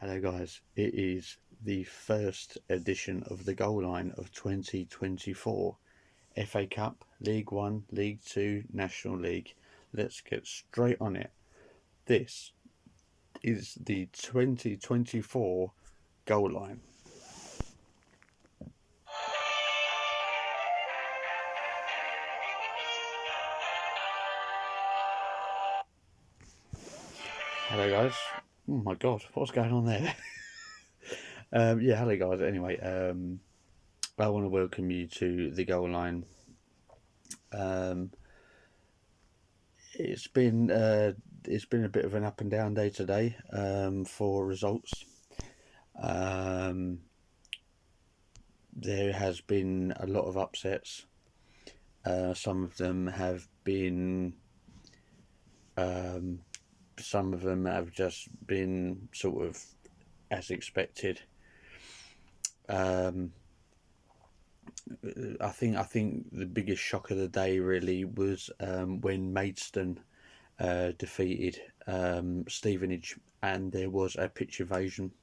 Hello, guys. It is the first edition of the Goal Line of 2024 FA Cup, League One, League Two, National League. Let's get straight on it. This is the 2024 Goal Line. Hello, guys. Oh my God, what's going on there? Hello, guys. Anyway, I want to welcome you to the Goal Line. It's been a bit of an up and down day today for results. There has been a lot of upsets. Some of them have been, some of them have just been sort of as expected. I think the biggest shock of the day really was when Maidstone defeated Stevenage, and there was a pitch invasion.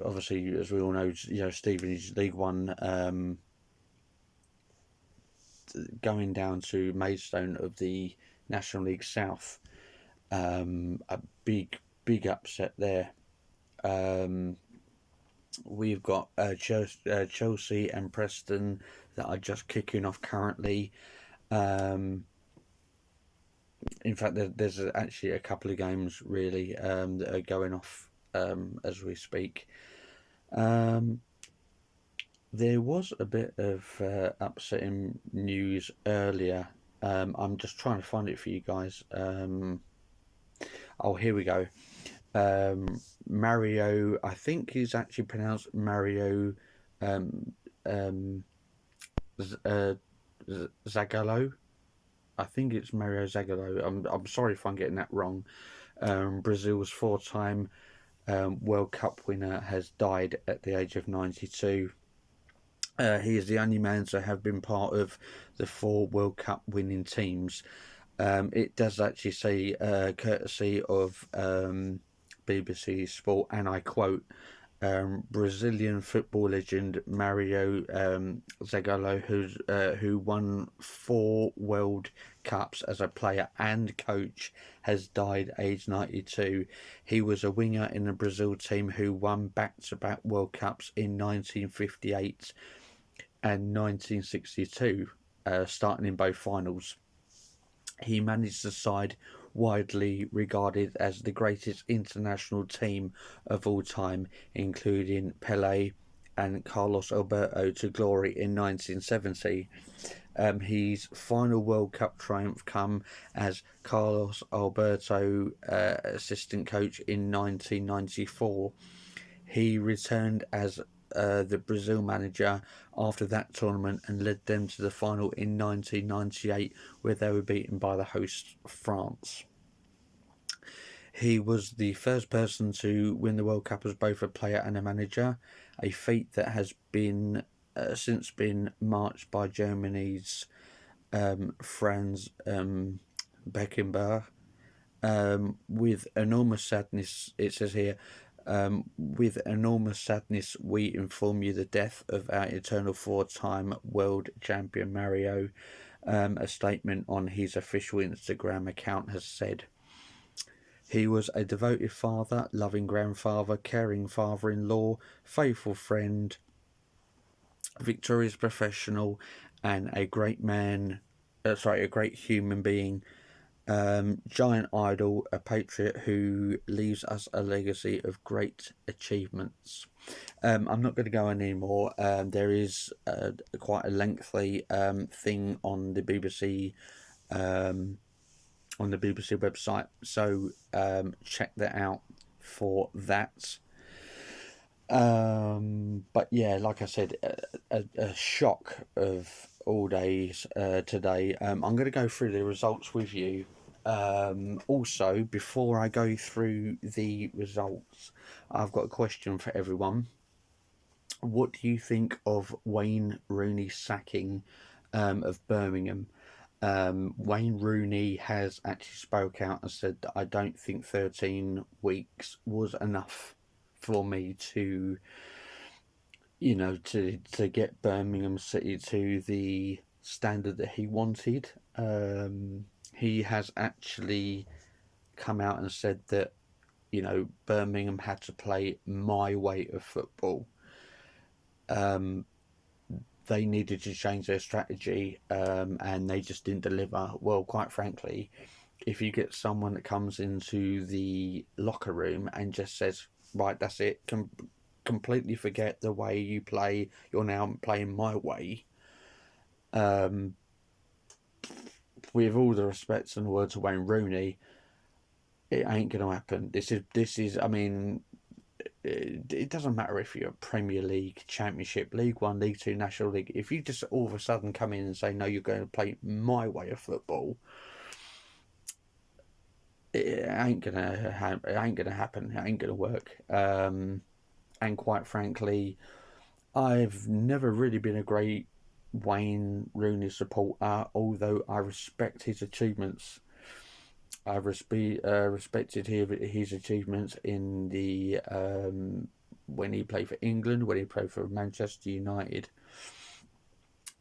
Obviously, as we all know, Stevenage League One, going down to Maidstone of the National League South. A big upset there. We've got Chelsea and Preston that are just kicking off currently. In fact, there's actually a couple of games really that are going off as we speak. There was a bit of upsetting news earlier. I'm just trying to find it for you guys. Here we go. Mario, I think he's actually pronounced Mario Zagallo. I think it's Mario Zagallo. I'm sorry if I'm getting that wrong. Brazil's four-time World Cup winner has died at the age of 92. He is the only man to have been part of the 4 World Cup winning teams. It does actually say, courtesy of BBC Sport, and I quote, Brazilian football legend Mario Zagallo, who won 4 World Cups as a player and coach, has died aged 92. He was a winger in the Brazil team who won back-to-back World Cups in 1958 and 1962, starting in both finals. He managed the side widely regarded as the greatest international team of all time, including Pelé and Carlos Alberto to glory in 1970. His final World Cup triumph come as Carlos Alberto assistant coach in 1994. He returned as the Brazil manager after that tournament and led them to the final in 1998, where they were beaten by the host France. He was the first person to win the World Cup as both a player and a manager, a feat that has been since been marched by Germany's Franz Beckenbauer. With enormous sadness, it says here, with enormous sadness, we inform you the death of our eternal 4-time world champion Mario. A statement on his official Instagram account has said. He was a devoted father, loving grandfather, caring father-in-law, faithful friend, victorious professional, and a great man. A great human being. Giant idol, a patriot who leaves us a legacy of great achievements. I'm not going to go on anymore. There is quite a lengthy thing on the BBC website, so check that out for that. But yeah, like I said, a shock of all days today. I'm going to go through the results with you. Also, before I go through the results, I've got a question for everyone. What do you think of Wayne Rooney's sacking of Birmingham? Wayne Rooney has actually spoke out and said that I don't think 13 weeks was enough for me to, to get Birmingham City to the standard that he wanted. He has actually come out and said that, Birmingham had to play my way of football. They needed to change their strategy, and they just didn't deliver. Well, quite frankly, if you get someone that comes into the locker room and just says, right, that's it, completely forget the way you play, you're now playing my way, with all the respects and words of Wayne Rooney, it ain't going to happen. This is, I mean, it doesn't matter if you're Premier League, Championship, League One, League Two, National League. If you just all of a sudden come in and say, no, you're going to play my way of football, it ain't gonna happen. It ain't gonna work. And quite frankly, I've never really been a great Wayne Rooney supporter, although I respect his achievements. I respected his achievements in the when he played for England, when he played for Manchester United,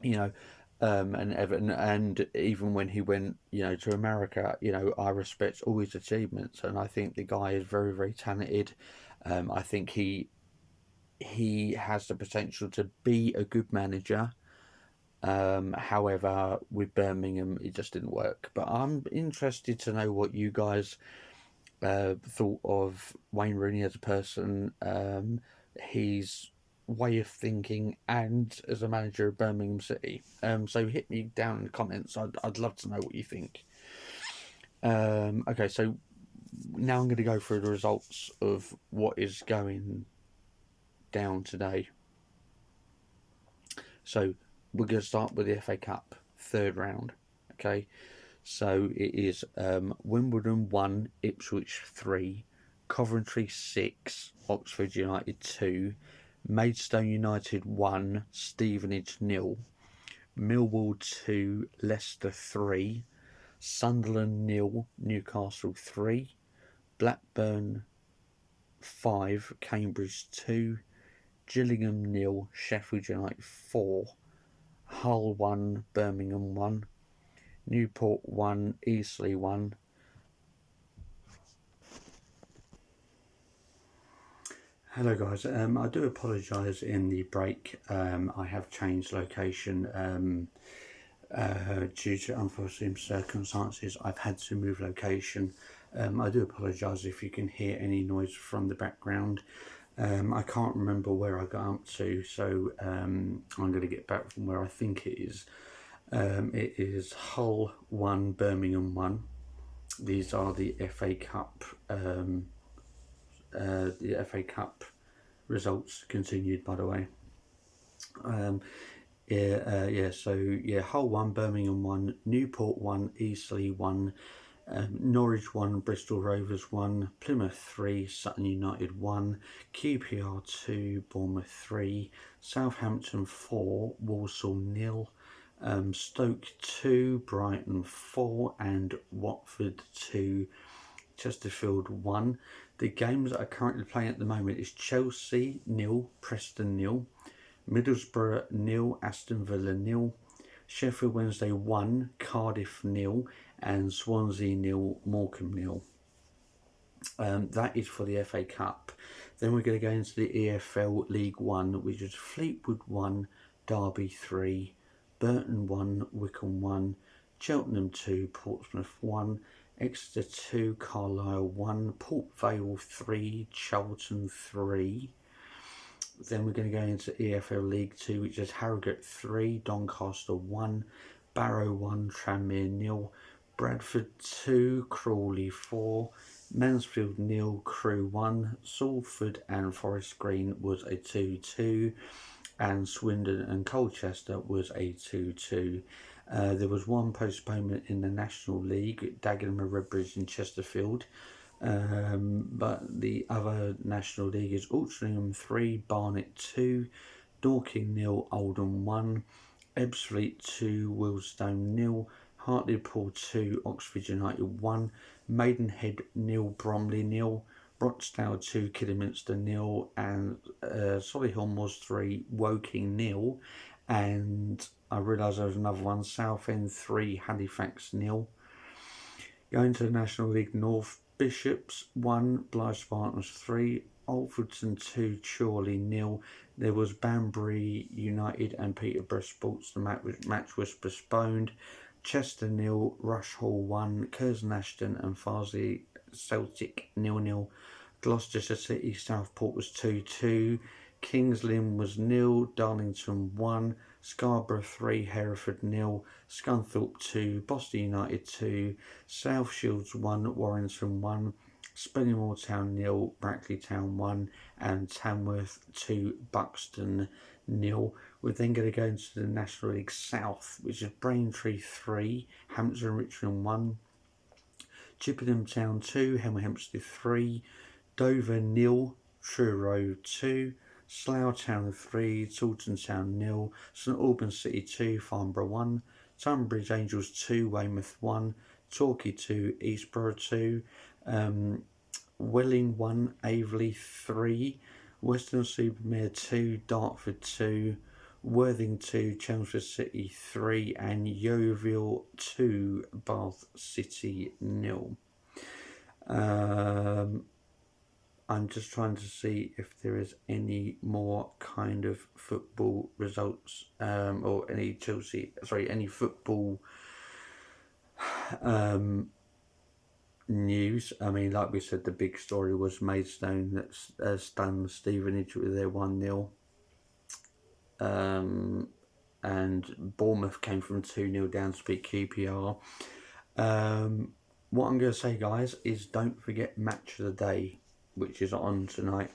and Everton, and even when he went, to America, I respect all his achievements, and I think the guy is very, very talented. I think he has the potential to be a good manager. However, with Birmingham, it just didn't work. But I'm interested to know what you guys thought of Wayne Rooney as a person, his way of thinking, and as a manager of Birmingham City. So hit me down in the comments. I'd love to know what you think. Okay, so now I'm going to go through the results of what is going down today. So we're going to start with the FA Cup third round. Okay, so it is Wimbledon 1, Ipswich 3, Coventry 6, Oxford United 2, Maidstone United 1, Stevenage 0, Millwall 2, Leicester 3, Sunderland 0, Newcastle 3, Blackburn 5, Cambridge 2, Gillingham 0, Sheffield United 4, Hull 1, Birmingham 1, Newport 1, Eastleigh 1. Hello guys, I do apologise in the break. I have changed location due to unforeseen circumstances. I've had to move location. I do apologise if you can hear any noise from the background. I can't remember where I got up to, so I'm going to get back from where I think it is. It is Hull 1, Birmingham 1. These are the FA Cup results continued, by the way. Hull 1, Birmingham 1, Newport 1, Eastleigh 1, Norwich 1, Bristol Rovers 1, Plymouth 3, Sutton United 1, QPR 2, Bournemouth 3, Southampton 4, Walsall 0, Stoke 2, Brighton 4, and Watford 2, Chesterfield 1. The games that are currently playing at the moment is Chelsea 0, Preston 0, Middlesbrough 0, Aston Villa 0, Sheffield Wednesday 1, Cardiff 0, and Swansea 0, Morecambe 0. That is for the FA Cup. Then we're going to go into the EFL League 1, which is Fleetwood 1, Derby 3, Burton 1, Wycombe 1, Cheltenham 2, Portsmouth 1, Exeter 2, Carlisle 1, Port Vale 3, Charlton 3. Then we're going to go into EFL League 2, which is Harrogate 3, Doncaster 1, Barrow 1, Tranmere 0, Bradford 2, Crawley 4, Mansfield 0, Crewe 1, Salford and Forest Green was a 2-2, and Swindon and Colchester was a 2-2. There was one postponement in the National League, Dagenham and Redbridge and Chesterfield. But the other National League is Altrincham 3, Barnet 2, Dorking 0, Oldham 1, Ebbsfleet 2, Wealdstone 0, Hartlepool 2, Oxford United 1, Maidenhead 0, Bromley 0, Rochdale 2, Kidderminster 0, and Solihull Moors 3, Woking 0, and I realised there was another one, Southend 3, Halifax 0. Going to the National League North, Bishops 1, Blyth Spartans 3, Alfreton 2, Chorley 0. There was Banbury United and Peterborough Sports. The match was postponed. Chester 0, Rush Hall 1, Curzon Ashton and Farsley Celtic 0-0. Gloucestershire City Southport was 2-2. Kings Lynn was 0, Darlington 1, Scarborough 3, Hereford 0, Scunthorpe 2, Boston United 2, South Shields 1, Warrington 1, Spennymoor Town 0, Brackley Town 1, and Tamworth 2, Buxton 0. We're then going to go into the National League South, which is Braintree 3, Hampton and Richmond 1, Chippenham Town 2, Hemel Hempstead 3, Dover 0, Truro 2, Slough Town 3, Taunton Town 0, St Albans City 2, Farnborough 1, Tunbridge Angels 2, Weymouth 1, Torquay 2, Eastborough 2, Welling 1, Aveley 3, Weston-super-Mare 2, Dartford 2, Worthing 2, Chelmsford City 3, and Yeovil 2, Bath City 0. I'm just trying to see if there is any more kind of football results, or any any football news. I mean, like we said, the big story was Maidstone that stunned Stevenage with their 1-0. And Bournemouth came from 2-0 down to beat QPR. What I'm going to say, guys, is don't forget Match of the Day, which is on tonight,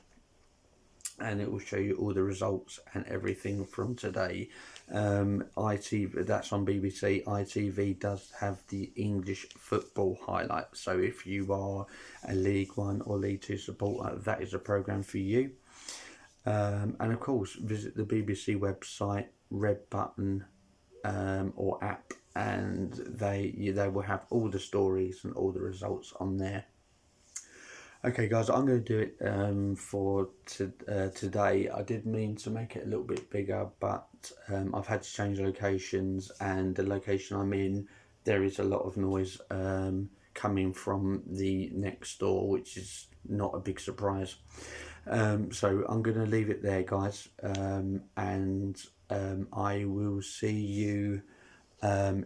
and it will show you all the results and everything from today. ITV, that's on BBC. ITV does have the English football highlights, so if you are a League 1 or League 2 supporter, that is a programme for you. And of course, visit the BBC website, Red Button, or app, and they will have all the stories and all the results on there. Okay, guys, I'm going to do it for today. I did mean to make it a little bit bigger, but I've had to change locations, and the location I'm in, there is a lot of noise coming from the next door, which is not a big surprise. So I'm going to leave it there, guys, and I will see you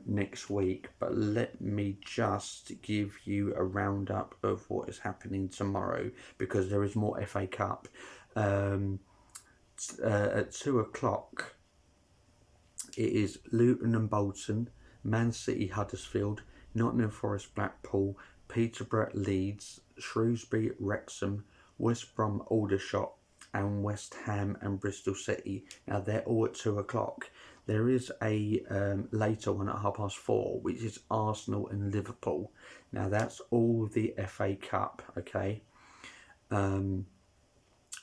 next week, but let me just give you a roundup of what is happening tomorrow, because there is more FA Cup. At 2 o'clock it is Luton and Bolton, Man City Huddersfield, Nottingham Forest Blackpool, Peterborough Leeds, Shrewsbury Wrexham, West Brom Aldershot, and West Ham and Bristol City. Now they're all at 2 o'clock. There is a later one at 4:30, which is Arsenal and Liverpool. Now that's all the FA Cup, okay? And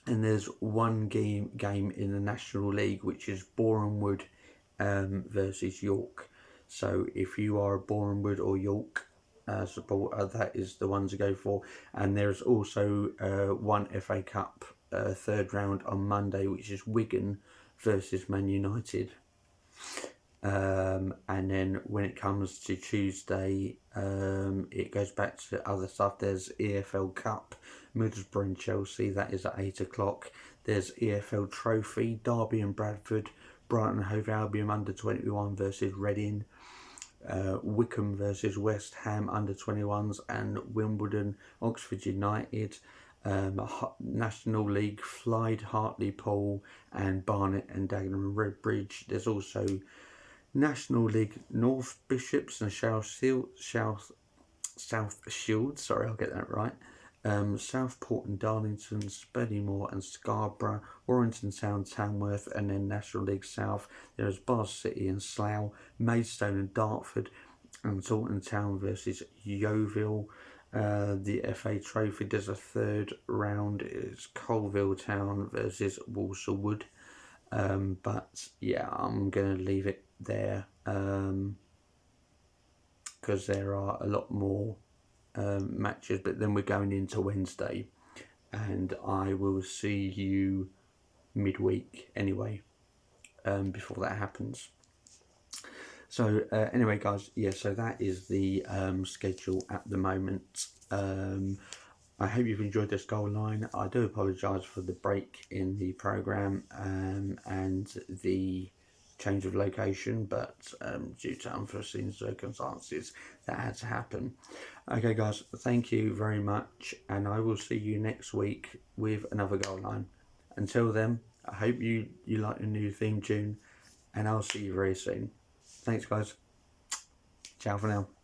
there's one game in the National League, which is Boreham Wood versus York. So if you are a Boreham Wood or York supporter, that is the one to go for. And there's also one FA Cup third round on Monday, which is Wigan versus Man United. And then when it comes to Tuesday, it goes back to other stuff. There's EFL Cup, Middlesbrough and Chelsea, that is at 8 o'clock. There's EFL Trophy, Derby and Bradford, Brighton and Hove Albion under 21 versus Reading, Wickham versus West Ham under 21s, and Wimbledon, Oxford United. National League, Clyde, Hartlepool, and Barnet and Dagenham and Redbridge. There's also National League North, Bishops and South Shields. Sorry, I'll get that right. Southport and Darlington, Spennymoor and Scarborough, Warrington Town, Tamworth, and then National League South. There's Bath City and Slough, Maidstone and Dartford, and Taunton Town versus Yeovil. The FA Trophy, there's a third round. It's Colville Town versus Walsall Wood. But yeah, I'm going to leave it there. because there are a lot more matches, but then we're going into Wednesday, and I will see you midweek anyway, before that happens. So anyway, guys, yeah, so that is the schedule at the moment. I hope you've enjoyed this goal line. I do apologise for the break in the programme and the change of location, but due to unforeseen circumstances, that had to happen. Okay, guys, thank you very much, and I will see you next week with another goal line. Until then, I hope you like the new theme tune, and I'll see you very soon. Thanks, guys. Ciao for now.